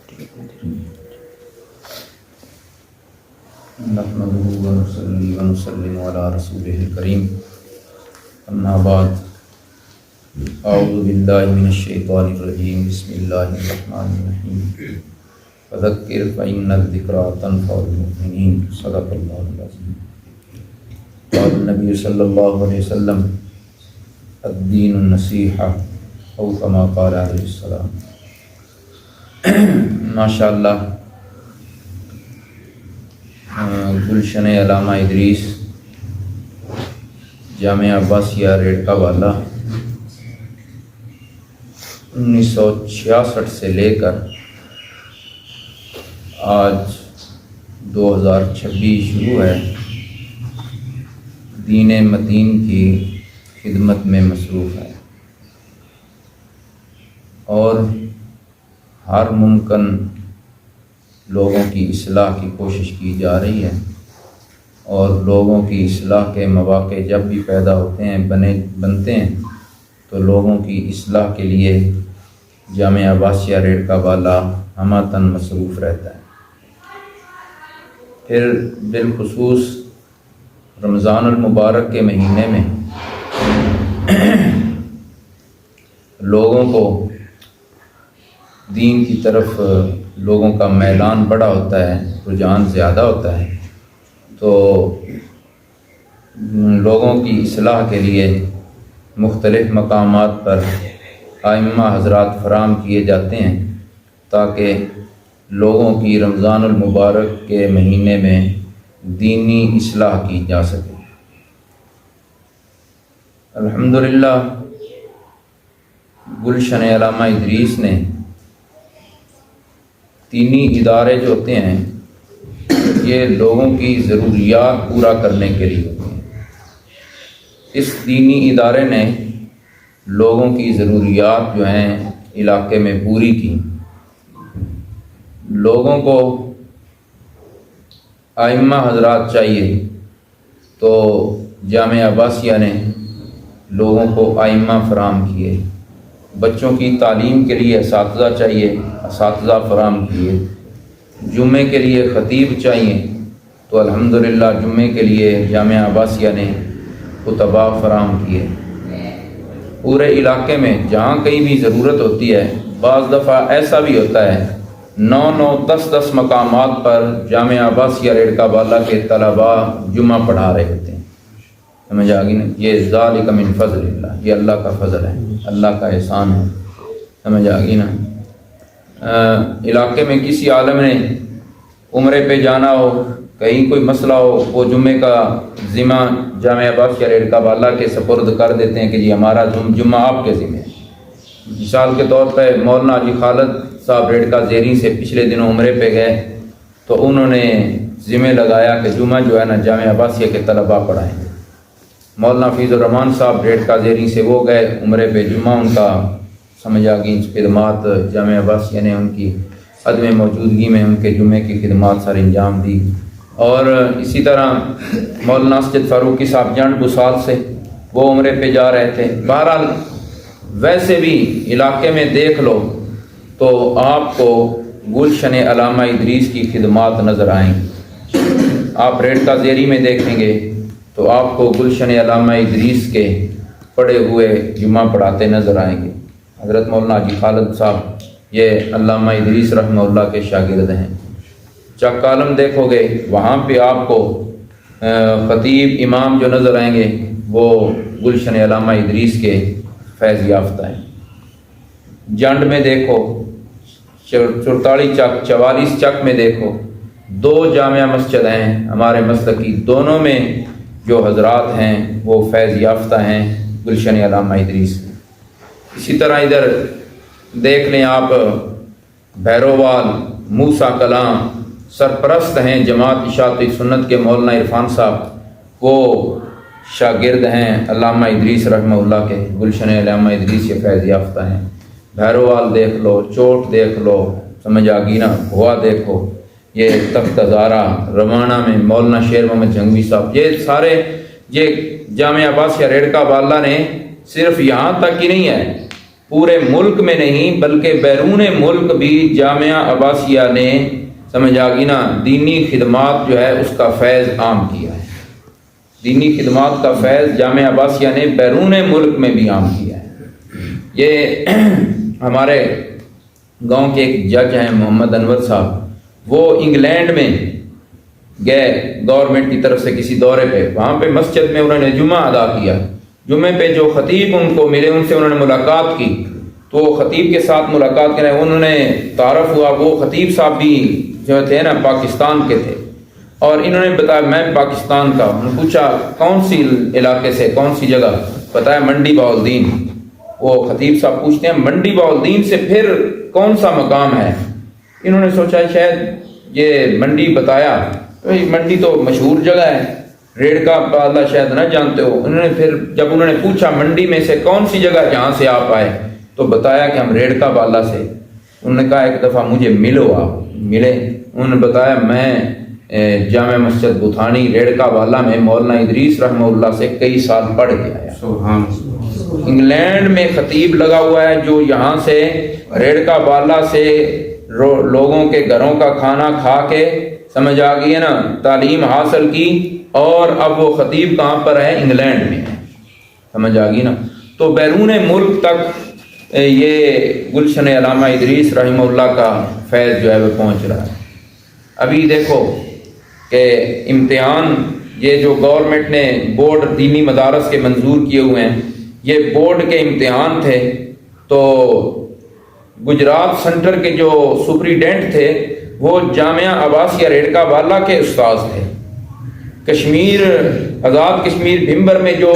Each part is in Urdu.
نحمده ونصلي ونسلم على رسوله الكريم اما بعد اعوذ باللہ من الشیطان الرجیم بسم اللہ الرحمن الرحیم فذکر فإن الذکریٰ تنفع المؤمنین صدق اللہ العظیم۔ قال النبی صلی اللہ علیہ وسلم الدین النصیحہ او کما قال علیہ السلام۔ ماشاءاللہ گلشن علامہ ادریس جامعہ عباسیہ ریڑکا والا 1966 سے لے کر آج 2026 شروع ہے، دین متین کی خدمت میں مصروف ہے اور ہر ممکن لوگوں کی اصلاح کی کوشش کی جا رہی ہے، اور لوگوں کی اصلاح کے مواقع جب بھی پیدا ہوتے ہیں بنتے ہیں تو لوگوں کی اصلاح کے لیے جامعہ عباسیہ ریڑکا والا ہمہ مصروف رہتا ہے۔ پھر بالخصوص رمضان المبارک کے مہینے میں لوگوں کو دین کی طرف لوگوں کا میلان بڑا ہوتا ہے، رجحان زیادہ ہوتا ہے، تو لوگوں کی اصلاح کے لیے مختلف مقامات پر ائمہ حضرات فراہم کیے جاتے ہیں تاکہ لوگوں کی رمضان المبارک کے مہینے میں دینی اصلاح کی جا سکے۔ الحمدللہ گلشن علامہ ادریس نے دینی ادارے جو ہوتے ہیں یہ لوگوں کی ضروریات پورا کرنے کے لیے ہوتے ہیں۔ اس دینی ادارے نے لوگوں کی ضروریات جو ہیں علاقے میں پوری کی۔ لوگوں کو ائمہ حضرات چاہیے تو جامعہ عباسیہ نے لوگوں کو ائمہ فراہم کیے، بچوں کی تعلیم کے لیے اساتذہ چاہیے، اساتذہ فراہم کیے، جمعے کے لیے خطیب چاہیے تو الحمدللہ جمعے کے لیے جامعہ عباسیہ نے خطباء فراہم کیے۔ پورے علاقے میں جہاں کہیں بھی ضرورت ہوتی ہے، بعض دفعہ ایسا بھی ہوتا ہے 9-10 مقامات پر جامعہ عباسیہ ریڑکا والا کے طلباء جمعہ پڑھا رہے ہوتے ہیں۔ سمجھ آ گئی نا؟ یہ ذالک من فضل اللہ، یہ اللہ کا فضل ہے، اللہ کا احسان ہے۔ سمجھ آ گئی نا؟ علاقے میں کسی عالم نے عمرے پہ جانا ہو، کہیں کوئی مسئلہ ہو، وہ جمعے کا ذمہ جامعہ عباسیہ ریڑکا والا کے سپرد کر دیتے ہیں کہ جی ہمارا جمعہ آپ کے ذمہ ہے۔ مثال کے طور پہ مولانا جی خالد صاحب ریڑکا زیریں سے پچھلے دنوں عمرے پہ گئے تو انہوں نے ذمہ لگایا کہ جمعہ جو ہے نا جامعہ عباسیہ کے طلباء پڑھائیں۔ مولانا فیض الرحمان صاحب ریڑکا زیریں سے وہ گئے عمرے پہ، جمعہ ان کا سمجھ آ گئی خدمات جامعہ عباسیہ نے ان کی عدم موجودگی میں ان کے جمعے کی خدمات سر انجام دی۔ اور اسی طرح مولانا اسجد فاروقی صاحب جنڈ بسال سے وہ عمرے پہ جا رہے تھے۔ بہرحال ویسے بھی علاقے میں دیکھ لو تو آپ کو گلشن علامہ ادریس کی خدمات نظر آئیں گی۔ آپ ریڑکا زیری میں دیکھیں گے تو آپ کو گلشن علامہ ادریس کے پڑھے ہوئے جمعہ پڑھاتے نظر آئیں گے۔ حضرت مولانا جی خالد صاحب یہ علامہ ادریس رحمہ اللہ کے شاگرد ہیں۔ چک کالم دیکھو گے وہاں پہ آپ کو خطیب امام جو نظر آئیں گے وہ گلشن علامہ ادریس کے فیض یافتہ ہیں۔ جنڈ میں دیکھو، 44 چک، 44 چک میں دیکھو، 2 جامعہ مسجد ہیں ہمارے مسلک کی، دونوں میں جو حضرات ہیں وہ فیض یافتہ ہیں گلشن علامہ ادریس۔ اسی طرح ادھر دیکھ لیں آپ بھیروال موسیٰ کلاں سرپرست ہیں جماعت اشاعت سنت کے مولانا عرفان صاحب، وہ شاگرد ہیں علامہ ادریس رحمہ اللہ کے، گلشن علامہ ادریس کے فیض یافتہ ہیں۔ بھیروال دیکھ لو، چوٹ دیکھ لو، سمجھ آ گئی نا، ہوا دیکھو، یہ تخت ہزارہ روانہ میں مولانا شیر محمد جنگوی صاحب، یہ سارے یہ جامعہ عباسیہ ریڑکا والا نے صرف یہاں تک ہی نہیں ہے، پورے ملک میں نہیں بلکہ بیرون ملک بھی جامعہ عباسیہ نے سمجھ آ گئی نا دینی خدمات جو ہے اس کا فیض عام کیا ہے. دینی خدمات کا فیض جامعہ عباسیہ نے بیرون ملک میں بھی عام کیا ہے. یہ ہمارے گاؤں کے ایک جج ہیں محمد انور صاحب، وہ انگلینڈ میں گئے گورنمنٹ کی طرف سے کسی دورے پہ، وہاں پہ مسجد میں انہوں نے جمعہ ادا کیا. جمعے پہ جو خطیب ان کو ملے ان سے انہوں نے ملاقات کی، تو خطیب کے ساتھ ملاقات کریں انہوں نے تعارف ہوا. وہ خطیب صاحب بھی جو تھے نا پاکستان کے تھے، اور انہوں نے بتایا میں پاکستان کا. انہوں نے پوچھا کون سی علاقے سے، کون سی جگہ؟ بتایا منڈی بہاؤالدین. وہ خطیب صاحب پوچھتے ہیں منڈی بہاؤالدین سے پھر کون سا مقام ہے؟ انہوں نے سوچا شاید یہ منڈی بتایا، منڈی تو مشہور جگہ ہے، ریڑکا بالا شاید نہ جانتے ہو. انہوں نے پھر جب انہوں نے پوچھا منڈی میں سے کون سی جگہ جہاں سے آپ آئے، تو بتایا کہ ہم ریڑکا بالا سے. انہوں نے کہا ایک دفعہ مجھے ملو. آپ ملے. انہوں نے بتایا میں جامع مسجد بتھانی ریڑکا بالا میں مولانا ادریس رحمہ اللہ سے کئی سال پڑھ کے آیا. سبحان اللہ. انگلینڈ میں خطیب لگا ہوا ہے جو یہاں سے ریڑکا بالا سے لوگوں کے گھروں کا کھانا کھا کے سمجھ آ گئی ہے نا تعلیم حاصل کی، اور اب وہ خطیب کہاں پر ہے؟ انگلینڈ میں ہے. سمجھ آ گئی نا. تو بیرون ملک تک یہ گلشن علامہ ادریس رحمہ اللہ کا فیض جو ہے وہ پہنچ رہا ہے. ابھی دیکھو کہ امتحان یہ جو گورنمنٹ نے بورڈ دینی مدارس کے منظور کیے ہوئے ہیں، یہ بورڈ کے امتحان تھے. تو گجرات سینٹر کے جو سپریڈنٹ تھے وہ جامعہ عباسیہ ریڑکا بالا کے استاذ تھے. کشمیر آزاد کشمیر بھمبر میں جو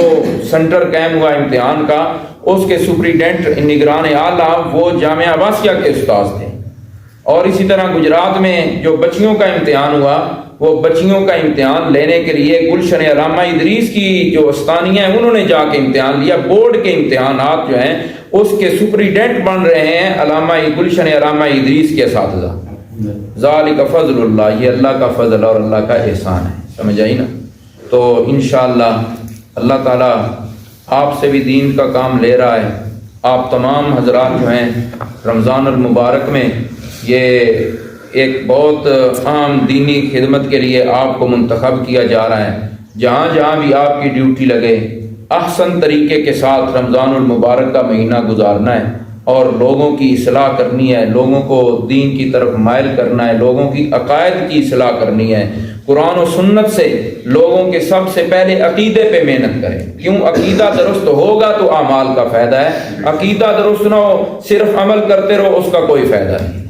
سینٹر قائم ہوا امتحان کا، اس کے سپریڈنٹ نگران اعلیٰ وہ جامعہ عباسیہ کے استاذ تھے. اور اسی طرح گجرات میں جو بچیوں کا امتحان ہوا، وہ بچیوں کا امتحان لینے کے لیے گلشن علامہ ادریس کی جو استانیہ ہیں انہوں نے جا کے امتحان لیا. بورڈ کے امتحانات جو ہیں اس کے سپریڈنٹ بن رہے ہیں علامہ گلشن علامہ ادریس کے اساتذہ. ذالک فضل اللہ، یہ اللہ کا فضل اور اللہ کا احسان ہے. سمجھ آئی نا. تو انشاءاللہ اللہ تعالیٰ آپ سے بھی دین کا کام لے رہا ہے. آپ تمام حضرات جو ہیں رمضان المبارک میں یہ ایک بہت اہم دینی خدمت کے لیے آپ کو منتخب کیا جا رہا ہے. جہاں جہاں بھی آپ کی ڈیوٹی لگے احسن طریقے کے ساتھ رمضان المبارک کا مہینہ گزارنا ہے، اور لوگوں کی اصلاح کرنی ہے، لوگوں کو دین کی طرف مائل کرنا ہے، لوگوں کی عقائد کی اصلاح کرنی ہے. قرآن و سنت سے لوگوں کے سب سے پہلے عقیدے پہ محنت کریں. کیوں؟ عقیدہ درست ہوگا تو اعمال کا فائدہ ہے. عقیدہ درست نہ ہو صرف عمل کرتے رہو اس کا کوئی فائدہ نہیں.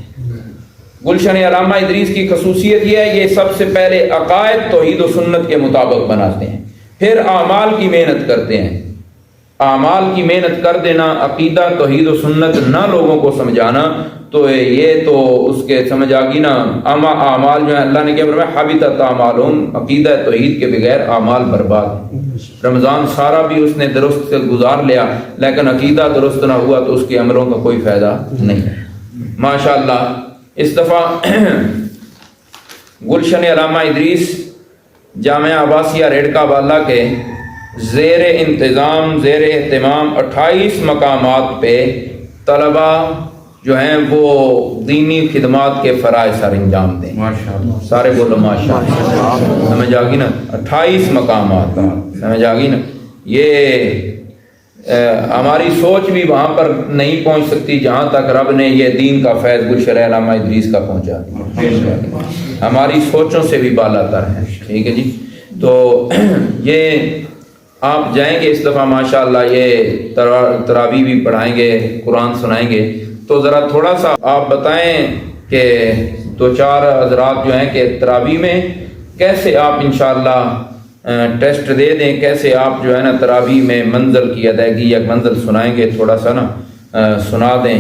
گلشن علامہ ادریس کی خصوصیت یہ ہے، یہ سب سے پہلے عقائد توحید و سنت کے مطابق بناتے ہیں، پھر اعمال کی محنت کرتے ہیں. اعمال کی محنت کر دینا، عقیدہ توحید و سنت نہ لوگوں کو سمجھانا، تو یہ تو اس کے سمجھ آ گئی نا. اعمال جو ہے اللہ نے کیا فرمایا حبطت اعمالہم، عقیدہ توحید کے بغیر اعمال برباد. رمضان سارا بھی اس نے درست سے گزار لیا لیکن عقیدہ درست نہ ہوا تو اس کے عملوں کا کوئی فائدہ نہیں. ماشاءاللہ اس دفعہ گلشن علامہ ادریس جامعہ عباسیہ ریڑکا بالا کے زیر انتظام زیر اہتمام 28 مقامات پہ طلبہ جو ہیں وہ دینی خدمات کے فرائض سر انجام دیں. ماشاءاللہ سارے بولو ماشاءاللہ. سمجھ آ گئی نا. 28 مقامات سمجھ آ گئی نا. یہ ہماری سوچ بھی وہاں پر نہیں پہنچ سکتی جہاں تک رب نے یہ دین کا فیض گلشن علامہ ادریس کا پہنچا دیا. ہماری سوچوں سے بھی بالا تر ہے. ٹھیک ہے جی. تو یہ آپ جائیں گے اس دفعہ ماشاءاللہ، یہ تراویح بھی پڑھائیں گے، قرآن سنائیں گے. تو ذرا تھوڑا سا آپ بتائیں کہ 2-4 حضرات جو ہیں کہ تراویح میں کیسے آپ انشاءاللہ ٹیسٹ دے دیں، کیسے آپ جو ہے نا تراویح میں منزل کی ادائیگی یا منزل سنائیں گے، تھوڑا سا نا سنا دیں.